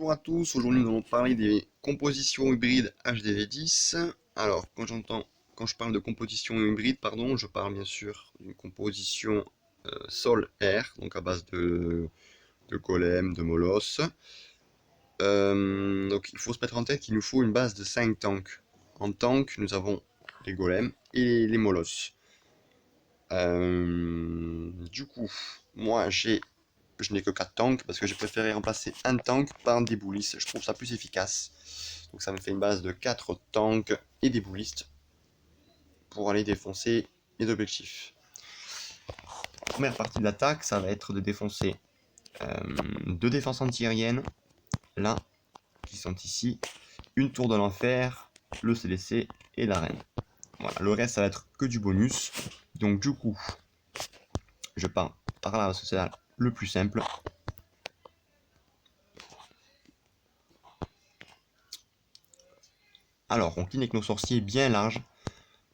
Bonjour à tous, aujourd'hui nous allons parler des compositions hybrides HDV10. Alors, quand je parle de composition hybride, pardon, je parle bien sûr d'une composition sol-air, donc à base de golem, de molosse. Donc il faut se mettre en tête qu'il nous faut une base de 5 tanks. En tank, nous avons les golems et les molosses. Du coup, moi je n'ai que 4 tanks parce que j'ai préféré remplacer un tank par des boulistes. Je trouve ça plus efficace. Donc ça me fait une base de 4 tanks et des boulistes pour aller défoncer les objectifs. La première partie de l'attaque, ça va être de défoncer 2 défenses antiaériennes, là, qui sont ici, une tour de l'enfer, le CDC et l'arène. Voilà, le reste ça va être que du bonus. Donc du coup, je pars par là parce que c'est là le plus simple. Alors, on cligne avec nos sorciers bien large.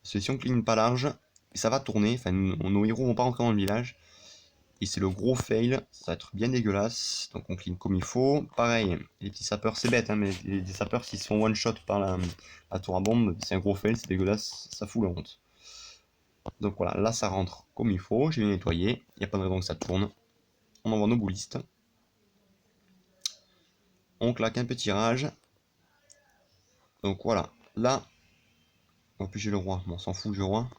Parce que si on cligne pas large, ça va tourner. Enfin, nos héros vont pas rentrer dans le village. Et c'est le gros fail. Ça va être bien dégueulasse. Donc on cligne comme il faut. Pareil, les petits sapeurs, c'est bête, hein, mais les sapeurs, s'ils sont one shot par la tour à bombe, c'est un gros fail, c'est dégueulasse. Ça fout la honte. Donc voilà, là ça rentre comme il faut. J'ai bien nettoyé. Il n'y a pas de raison que ça tourne. On envoie nos boulistes. On claque un petit rage. Donc voilà, là, en plus j'ai le roi, bon, on s'en fout du roi.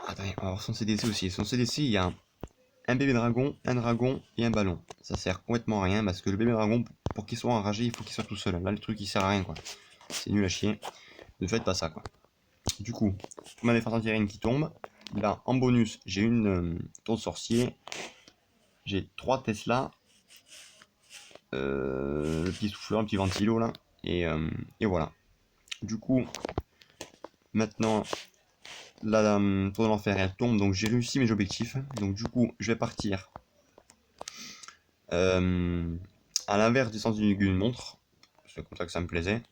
Attendez, on va voir son CDC aussi. Son CDC, il y a un bébé dragon, un dragon et un ballon. Ça sert complètement à rien parce que le bébé dragon, pour qu'il soit enragé, il faut qu'il soit tout seul. Là, le truc, il sert à rien, quoi. C'est nul à chier. Ne faites pas ça, quoi. Du coup, ma défense anti-aérienne qui tombe. Là, en bonus, j'ai une tour de sorcier. J'ai 3 Tesla. Le petit souffleur, un petit ventilo, là. Et voilà. Du coup, maintenant, la tour de l'enfer elle tombe, donc j'ai réussi mes objectifs. Donc du coup, je vais partir à l'inverse du sens d'une montre. C'est comme ça que ça me plaisait.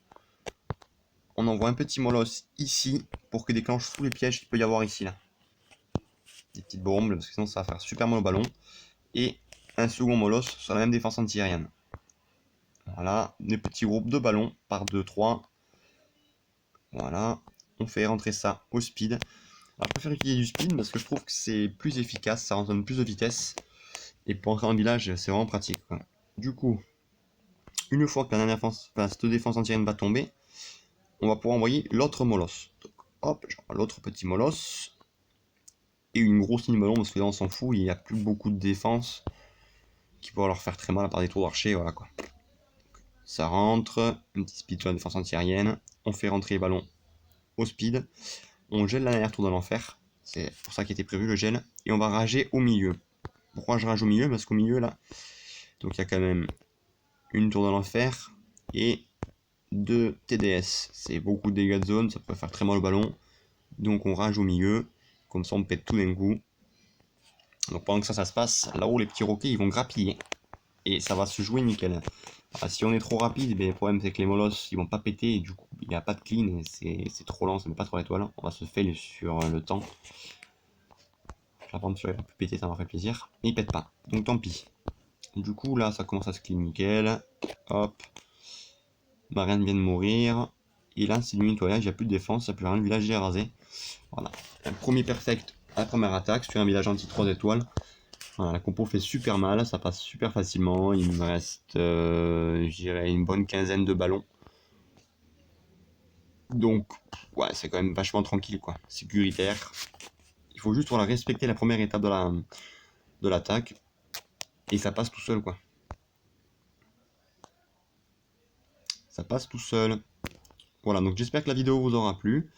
On envoie un petit molosse ici pour qu'il déclenche tous les pièges qu'il peut y avoir ici là. Des petites bombes, parce que sinon ça va faire super mal au ballon. Et un second molosse sur la même défense anti-aérienne. Voilà, des petits groupes de ballons par 2-3. Voilà, on fait rentrer ça au speed. Alors, je préfère utiliser du speed parce que je trouve que c'est plus efficace, ça donne plus de vitesse. Et pour entrer en village, c'est vraiment pratique, quoi. Du coup, une fois que cette défense anti-aérienne va tomber, on va pouvoir envoyer l'autre molosse. Donc, hop, j'envoie l'autre petit molosse. Et une grosse ligne ballon parce que là on s'en fout, il n'y a plus beaucoup de défense qui pourra leur faire très mal à part des tours d'archer, voilà quoi. Ça rentre, un petit speed sur la défense anti-aérienne, on fait rentrer les ballons au speed, on gèle la dernière tour de l'enfer, c'est pour ça qu'il était prévu le gel, et on va rager au milieu. Pourquoi je rage au milieu? Parce qu'au milieu là, donc il y a quand même une tour de l'enfer et 2 TDS, c'est beaucoup de dégâts de zone, ça pourrait faire très mal au ballon, donc on rage au milieu, comme ça on pète tout d'un coup. Donc pendant que ça se passe, là-haut les petits roquets ils vont grappiller. Et ça va se jouer nickel. Alors, si on est trop rapide, ben, le problème c'est que les molosses ils vont pas péter et du coup il n'y a pas de clean et c'est trop lent, ça met pas trop l'étoile. On va se fail sur le temps. Je vais prendre sur les plus péter, ça m'a fait plaisir. Et il pète pas, donc tant pis. Du coup là ça commence à se clean nickel. Hop. Ma reine vient de mourir. Et là c'est du nettoyage, il n'y a plus de défense, il n'y a plus rien, le village est rasé. Voilà. Un premier perfect à la première attaque sur un village anti 3 étoiles. Voilà, la compo fait super mal, ça passe super facilement. Il me reste, je dirais, une bonne quinzaine de ballons. Donc, ouais, c'est quand même vachement tranquille, quoi. Sécuritaire. Il faut juste voilà, respecter la première étape de l'attaque. Et ça passe tout seul, quoi. Ça passe tout seul. Voilà, donc j'espère que la vidéo vous aura plu.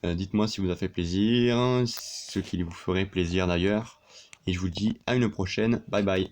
Dites-moi si vous a fait plaisir, ce qui vous ferait plaisir d'ailleurs. Et je vous dis à une prochaine. Bye bye.